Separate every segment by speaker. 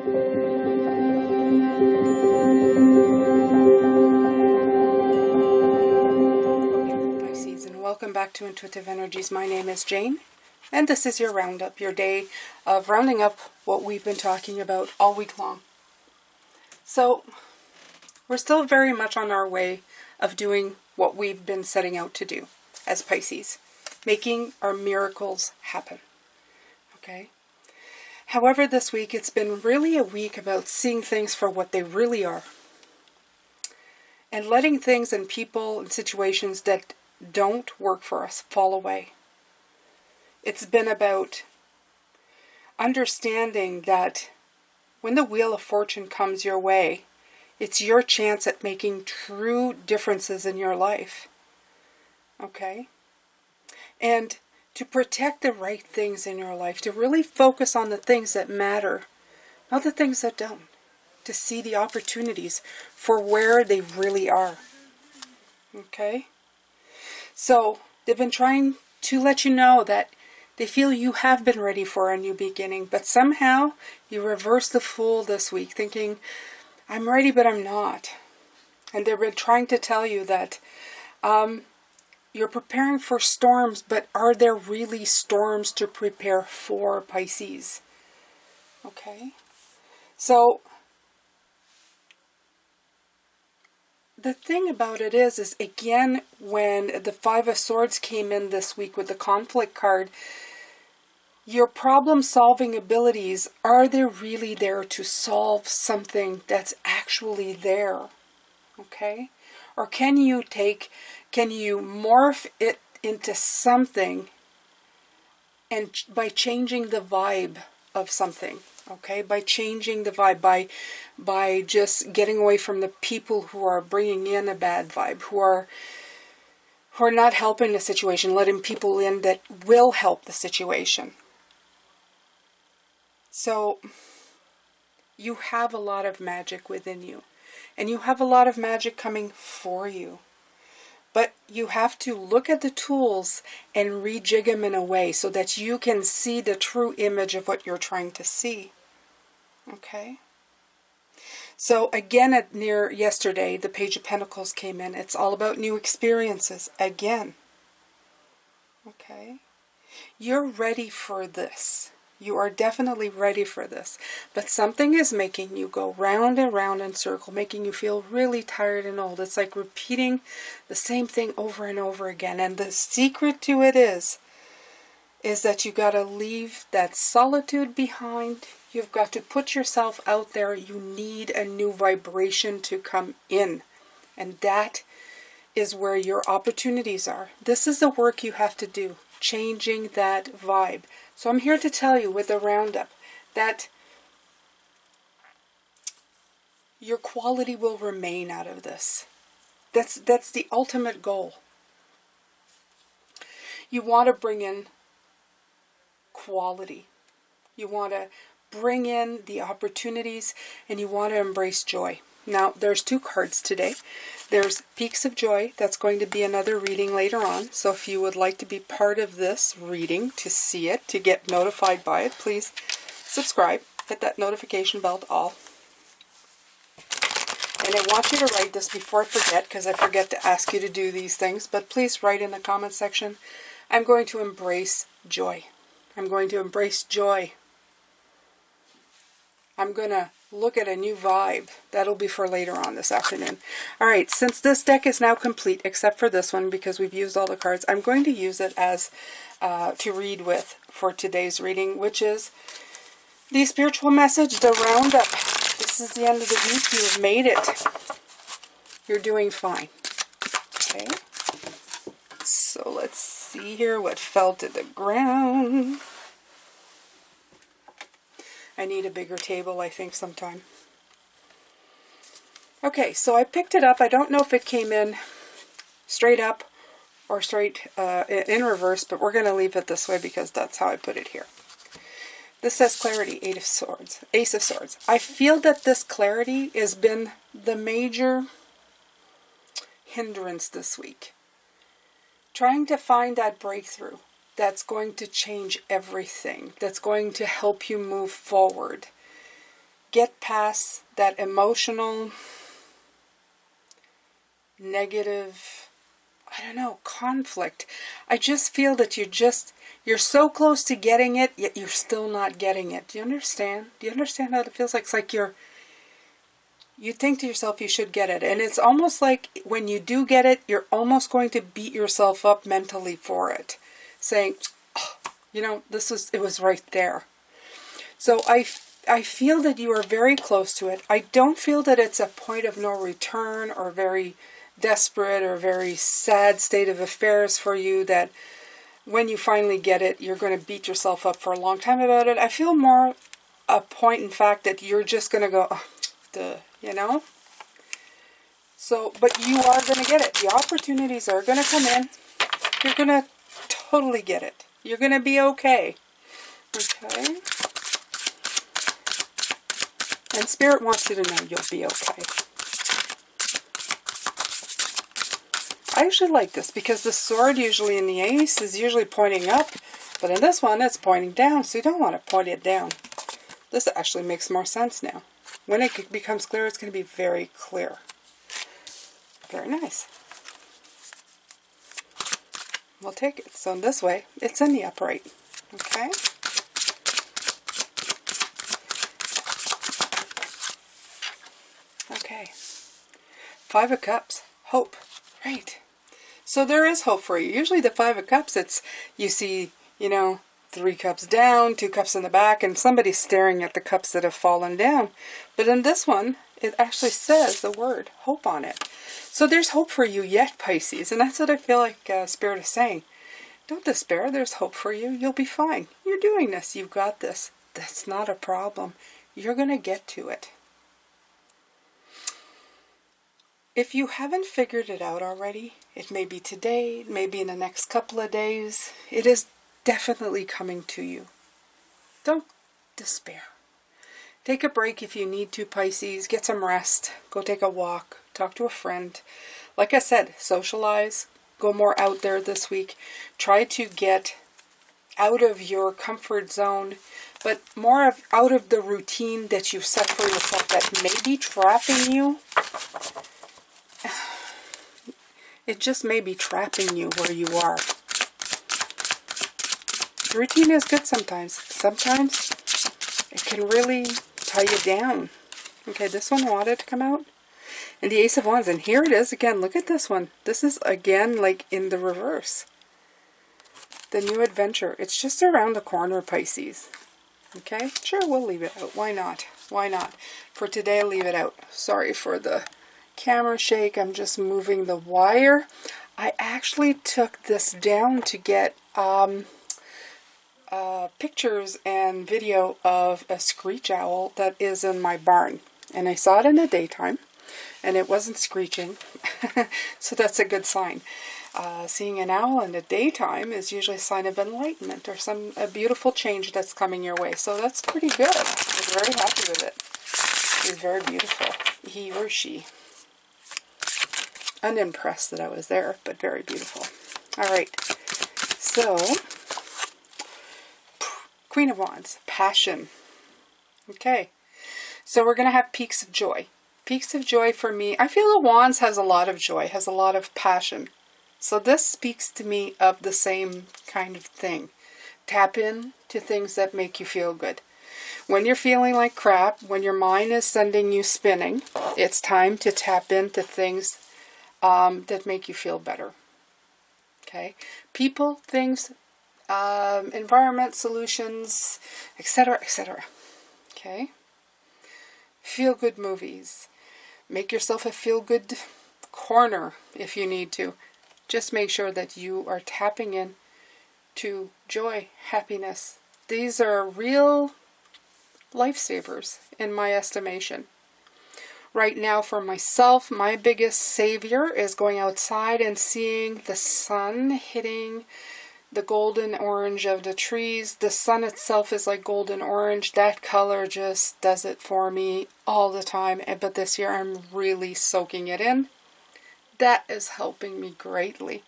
Speaker 1: Pisces, and welcome back to Intuitive Energies. My name is Jane, and this is your roundup, your day of rounding up what we've been talking about all week long. So, we're still very much on our way of doing what we've been setting out to do as Pisces, making our miracles happen. Okay? However, this week it's been really a week about seeing things for what they really are, and letting things and people and situations that don't work for us fall away. It's been about understanding that when the Wheel of Fortune comes your way, it's your chance at making true differences in your life. Okay? And to protect the right things in your life, to really focus on the things that matter, not the things that don't. To see the opportunities for where they really are. Okay? So, they've been trying to let you know that they feel you have been ready for a new beginning, but somehow you reverse the fool this week, thinking, I'm ready, but I'm not. And they've been trying to tell you that you're preparing for storms, but are there really storms to prepare for, Pisces? Okay? So, the thing about it is again, when the Five of Swords came in this week with the conflict card, your problem-solving abilities, are they really there to solve something that's actually there? Okay? Or can you morph it into something and by changing the vibe of something? Okay, by changing the vibe, by just getting away from the people who are bringing in a bad vibe, who are not helping the situation, letting people in that will help the situation. So, you have a lot of magic within you, and you have a lot of magic coming for you. But you have to look at the tools and rejig them in a way so that you can see the true image of what you're trying to see. Okay? So again, near yesterday, the Page of Pentacles came in. It's all about new experiences again. Okay? You're ready for this. You are definitely ready for this. But something is making you go round and round in circle, making you feel really tired and old. It's like repeating the same thing over and over again. And the secret to it is that you got to leave that solitude behind. You've got to put yourself out there. You need a new vibration to come in. And that is where your opportunities are. This is the work you have to do, changing that vibe. So I'm here to tell you with the roundup that your quality will remain out of this. That's the ultimate goal. You want to bring in quality. You want to bring in the opportunities, and you want to embrace joy. Now, there's two cards today. There's Peaks of Joy. That's going to be another reading later on. So if you would like to be part of this reading, to see it, to get notified by it, please subscribe. Hit that notification bell to all. And I want you to write this before I forget, because I forget to ask you to do these things. But please write in the comment section, I'm going to embrace joy. I'm going to embrace joy. I'm going to look at a new vibe. That'll be for later on this afternoon. Alright, since this deck is now complete, except for this one, because we've used all the cards, I'm going to use it as to read with for today's reading, which is the spiritual message, the roundup. This is the end of the week. You have made it. You're doing fine. Okay? So let's see here what fell to the ground. I need a bigger table, I think, sometime. Okay, so I picked it up. I don't know if it came in straight up or straight in reverse, but we're going to leave it this way because that's how I put it here. This says clarity, Eight of Swords, Ace of Swords. I feel that this clarity has been the major hindrance this week. Trying to find that breakthrough that's going to change everything, that's going to help you move forward. get past that emotional, negative, I don't know, conflict. I just feel that you're so close to getting it, yet you're still not getting it. Do you understand? Do you understand how it feels like? It's like you think to yourself you should get it. And it's almost like when you do get it, you're almost going to beat yourself up mentally for it. Saying, oh, you know, it was right there. So I feel that you are very close to it. I don't feel that it's a point of no return or very desperate or very sad state of affairs for you that when you finally get it, you're going to beat yourself up for a long time about it. I feel more a point, in fact, that you're just going to go, oh, duh, you know? So, but you are going to get it. The opportunities are going to come in. You're going to totally get it. You're going to be okay. Okay? And Spirit wants you to know you'll be okay. I actually like this because the sword usually in the ace is usually pointing up, but in this one it's pointing down, so you don't want to point it down. This actually makes more sense now. When it becomes clear, it's going to be very clear. Very nice. We'll take it. So in this way, it's in the upright. Okay? Okay. Five of Cups. Hope. Right. So there is hope for you. Usually the Five of Cups, it's, you see, you know, 3 cups down, 2 cups in the back, and somebody's staring at the cups that have fallen down. But in this one, it actually says the word hope on it. So there's hope for you yet, Pisces. And that's what I feel like Spirit is saying. Don't despair. There's hope for you. You'll be fine. You're doing this. You've got this. That's not a problem. You're going to get to it. If you haven't figured it out already, it may be today, it may be in the next couple of days. It is definitely coming to you. Don't despair. Take a break if you need to, Pisces. Get some rest. Go take a walk. Talk to a friend. Like I said, socialize. Go more out there this week. Try to get out of your comfort zone, but more out of the routine that you've set for yourself that may be trapping you. It just may be trapping you where you are. Routine is good sometimes. Sometimes it can really tie you down. Okay, this one wanted to come out. And the Ace of Wands. And here it is again. Look at this one. This is again like in the reverse. The new adventure. It's just around the corner, Pisces. Okay? Sure, we'll leave it out. Why not? Why not? For today, I'll leave it out. Sorry for the camera shake. I'm just moving the wire. I actually took this down to get pictures and video of a screech owl that is in my barn. And I saw it in the daytime, and it wasn't screeching. So that's a good sign. Seeing an owl in the daytime is usually a sign of enlightenment or a beautiful change that's coming your way. So that's pretty good. I was very happy with it. It's very beautiful. He or she. Unimpressed that I was there, but very beautiful. All right. So, Queen of Wands, passion. Okay. So we're going to have peaks of joy. Peaks of joy for me. I feel the Wands has a lot of joy, has a lot of passion. So this speaks to me of the same kind of thing. Tap in to things that make you feel good. When you're feeling like crap, when your mind is sending you spinning, it's time to tap into things that make you feel better. Okay? People, things, environment, solutions, etc., etc. Okay? Feel-good movies. Make yourself a feel-good corner if you need to. Just make sure that you are tapping in to joy, happiness. These are real lifesavers in my estimation. Right now for myself, my biggest savior is going outside and seeing the sun hitting the golden orange of the trees. The sun itself is like golden orange. That color just does it for me all the time. But this year I'm really soaking it in. That is helping me greatly.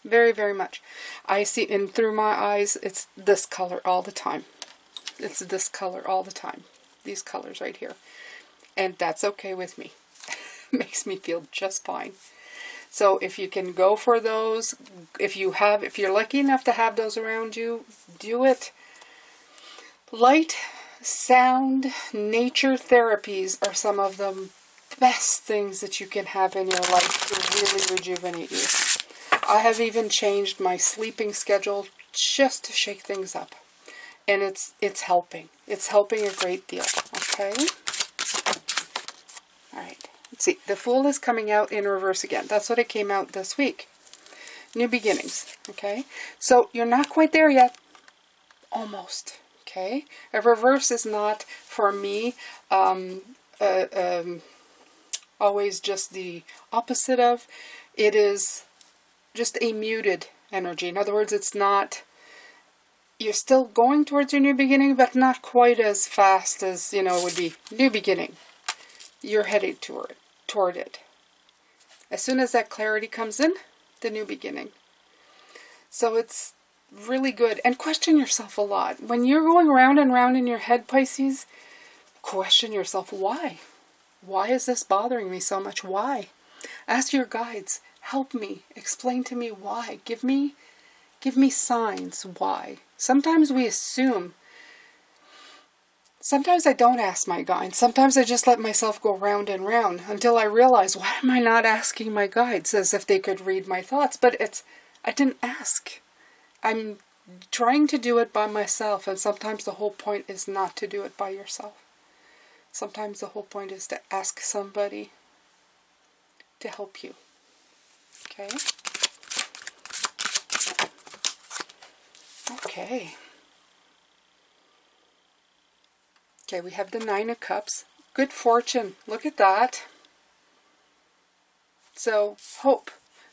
Speaker 1: Very, very much. I see, and through my eyes, it's this color all the time. It's this color all the time. these colors right here. And that's okay with me. Makes me feel just fine. So if you can go for those, if you're lucky enough to have those around you, do it. Light, sound, nature therapies are some of the best things that you can have in your life to really rejuvenate you. I have even changed my sleeping schedule just to shake things up. And it's helping. It's helping a great deal. Okay? Alright. Let's see. The Fool is coming out in reverse again. That's what it came out this week. New beginnings. Okay? So you're not quite there yet. Almost. Okay? A reverse is not, for me, always just the opposite of. It is just a muted energy. In other words, it's not, you're still going towards your new beginning, but not quite as fast as, it would be new beginning. You're headed toward it. As soon as that clarity comes in, the new beginning. So it's really good. And question yourself a lot. When you're going round and round in your head, Pisces, question yourself, why? Why is this bothering me so much? Why? Ask your guides. Help me. Explain to me why. Give me signs why. Sometimes we assume. Sometimes I don't ask my guides. Sometimes I just let myself go round and round until I realize, why am I not asking my guides as if they could read my thoughts? But I didn't ask. I'm trying to do it by myself, and sometimes the whole point is not to do it by yourself. Sometimes the whole point is to ask somebody to help you. Okay? Okay. Okay, we have the Nine of Cups. Good fortune. Look at that. So, hope.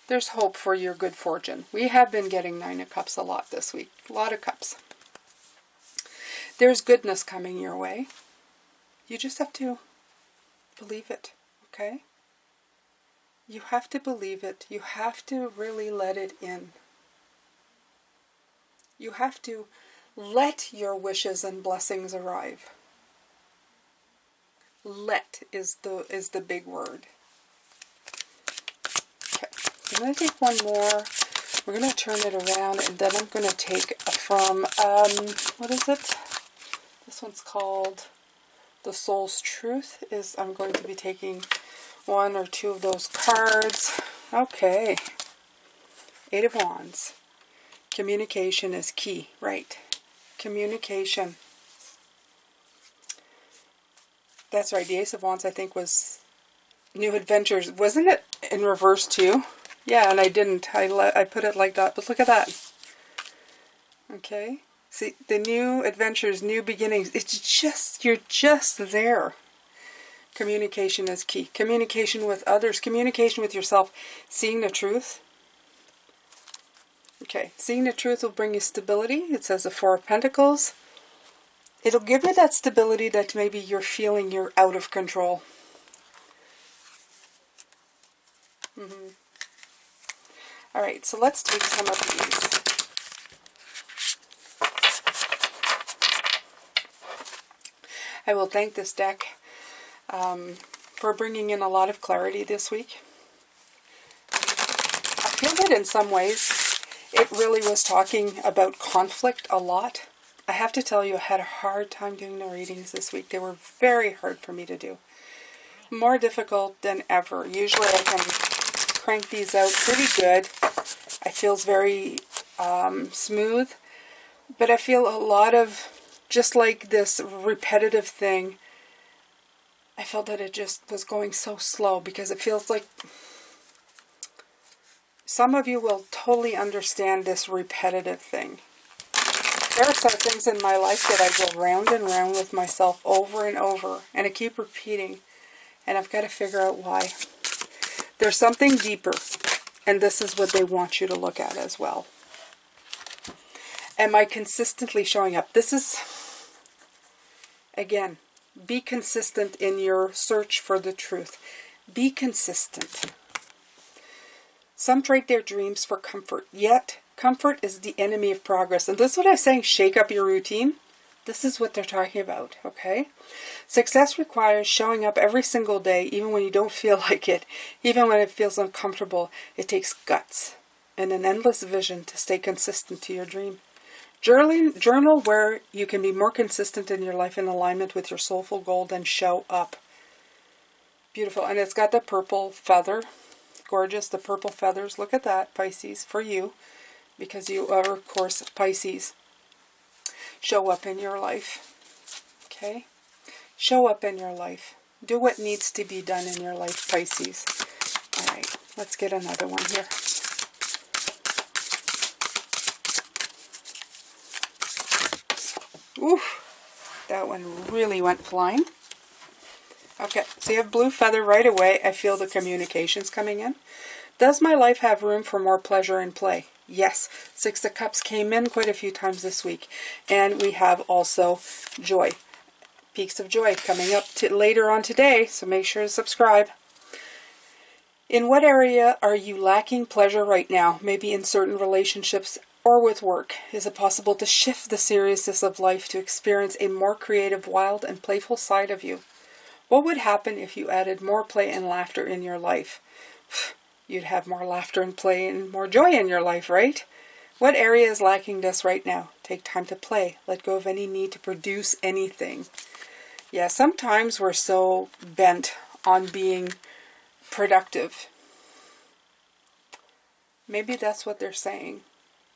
Speaker 1: There's hope for your good fortune. We have been getting Nine of Cups a lot this week. A lot of cups. There's goodness coming your way. You just have to believe it, okay? You have to believe it. You have to really let it in. You have to let your wishes and blessings arrive. Let is the big word. Okay, I'm going to take one more. We're going to turn it around, and then I'm going to take from, what is it? This one's called The Soul's Truth. I'm going to be taking one or two of those cards. Okay. Eight of Wands. Communication is key. Right. Communication. That's right. The Ace of Wands, I think, was New Adventures. Wasn't it in reverse, too? Yeah, and I didn't. I put it like that. But look at that. Okay. See, the new adventures, new beginnings. It's just, you're just there. Communication is key. Communication with others. Communication with yourself. Seeing the truth. Okay. Seeing the truth will bring you stability. It says the Four of Pentacles. It'll give you that stability that maybe you're feeling you're out of control. Alright, so let's take some of these. I will thank this deck for bringing in a lot of clarity this week. I feel that in some ways it really was talking about conflict a lot. I have to tell you, I had a hard time doing the readings this week. They were very hard for me to do. More difficult than ever. Usually I can crank these out pretty good. It feels very smooth. But I feel a lot of, just like this repetitive thing, I felt that it just was going so slow because it feels like some of you will totally understand this repetitive thing. There are some things in my life that I go round and round with myself over and over, and I keep repeating, and I've got to figure out why. There's something deeper, and this is what they want you to look at as well. Am I consistently showing up? This is, again, be consistent in your search for the truth. Be consistent. Some trade their dreams for comfort, yet comfort is the enemy of progress. And this is what I'm saying, shake up your routine. This is what they're talking about, okay? Success requires showing up every single day, even when you don't feel like it, even when it feels uncomfortable. It takes guts and an endless vision to stay consistent to your dream. Journal where you can be more consistent in your life in alignment with your soulful goal, and show up. Beautiful. And it's got the purple feather. Gorgeous, the purple feathers. Look at that, Pisces, for you, because you are, of course, Pisces. Show up in your life. Okay? Show up in your life. Do what needs to be done in your life, Pisces. All right, let's get another one here. Oof, that one really went flying. Okay, so you have blue feather right away. I feel the communications coming in. Does my life have room for more pleasure and play? Yes. Six of Cups came in quite a few times this week. And we have also joy. Peaks of joy coming up later on today, so make sure to subscribe. In what area are you lacking pleasure right now? Maybe in certain relationships or with work. Is it possible to shift the seriousness of life to experience a more creative, wild, and playful side of you? What would happen if you added more play and laughter in your life? You'd have more laughter and play and more joy in your life, right? What area is lacking this right now? Take time to play. Let go of any need to produce anything. Yeah, sometimes we're so bent on being productive. Maybe that's what they're saying.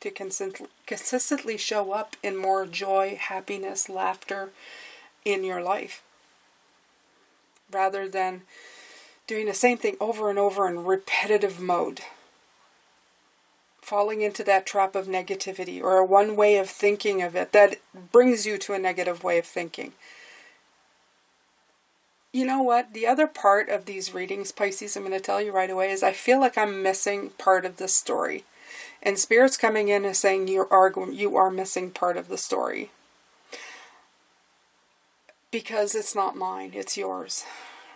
Speaker 1: To consistently show up in more joy, happiness, laughter in your life. Rather than doing the same thing over and over in repetitive mode. Falling into that trap of negativity or a one way of thinking of it that brings you to a negative way of thinking. You know what? The other part of these readings, Pisces, I'm going to tell you right away, is I feel like I'm missing part of the story. And Spirit's coming in and saying you are missing part of the story. Because it's not mine, it's yours.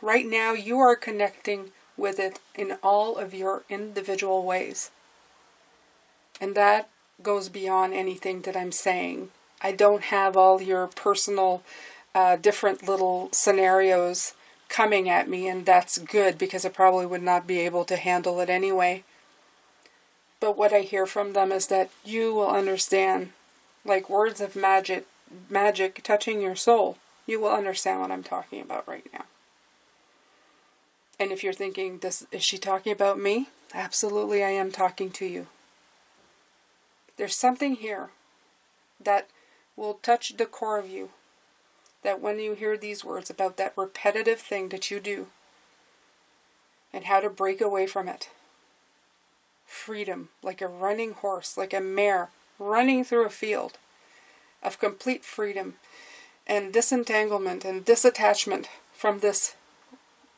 Speaker 1: Right now, you are connecting with it in all of your individual ways. And that goes beyond anything that I'm saying. I don't have all your personal, different little scenarios coming at me, and that's good, because I probably would not be able to handle it anyway. But what I hear from them is that you will understand, like words of magic touching your soul. You will understand what I'm talking about right now. And if you're thinking, is she talking about me? Absolutely, I am talking to you. There's something here that will touch the core of you. That when you hear these words about that repetitive thing that you do, and how to break away from it. Freedom, like a running horse, like a mare running through a field of complete freedom and disentanglement and disattachment from this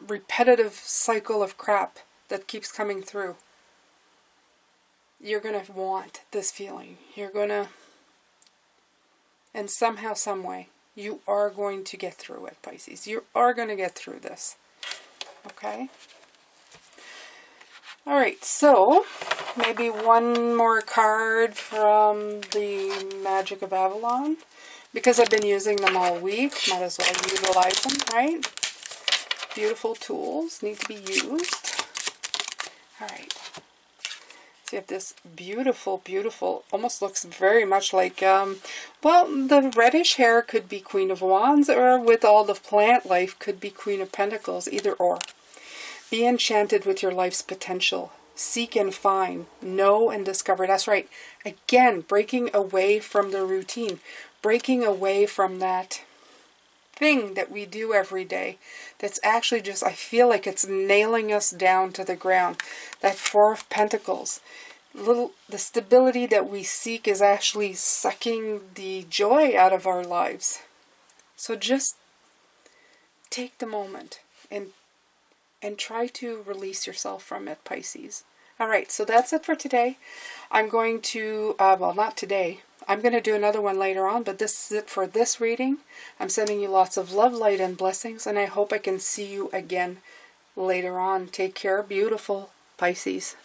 Speaker 1: repetitive cycle of crap that keeps coming through. You're going to want this feeling. You're going to, and somehow, some way, you are going to get through it, Pisces. You are going to get through this. Okay? Alright, so maybe one more card from the Magic of Avalon. Because I've been using them all week, might as well utilize them, right? Beautiful tools need to be used. Alright. So you have this beautiful, beautiful, almost looks very much like, well, the reddish hair could be Queen of Wands, or with all the plant life could be Queen of Pentacles, either or. Be enchanted with your life's potential. Seek and find. Know and discover. That's right. Again, breaking away from the routine. Breaking away from that thing that we do every day. That's actually just, I feel like it's nailing us down to the ground. That Four of Pentacles. The stability that we seek is actually sucking the joy out of our lives. So just take the moment and try to release yourself from it, Pisces. Alright, so that's it for today. I'm going to, well, not today. I'm going to do another one later on, but this is it for this reading. I'm sending you lots of love, light, and blessings, and I hope I can see you again later on. Take care, beautiful Pisces.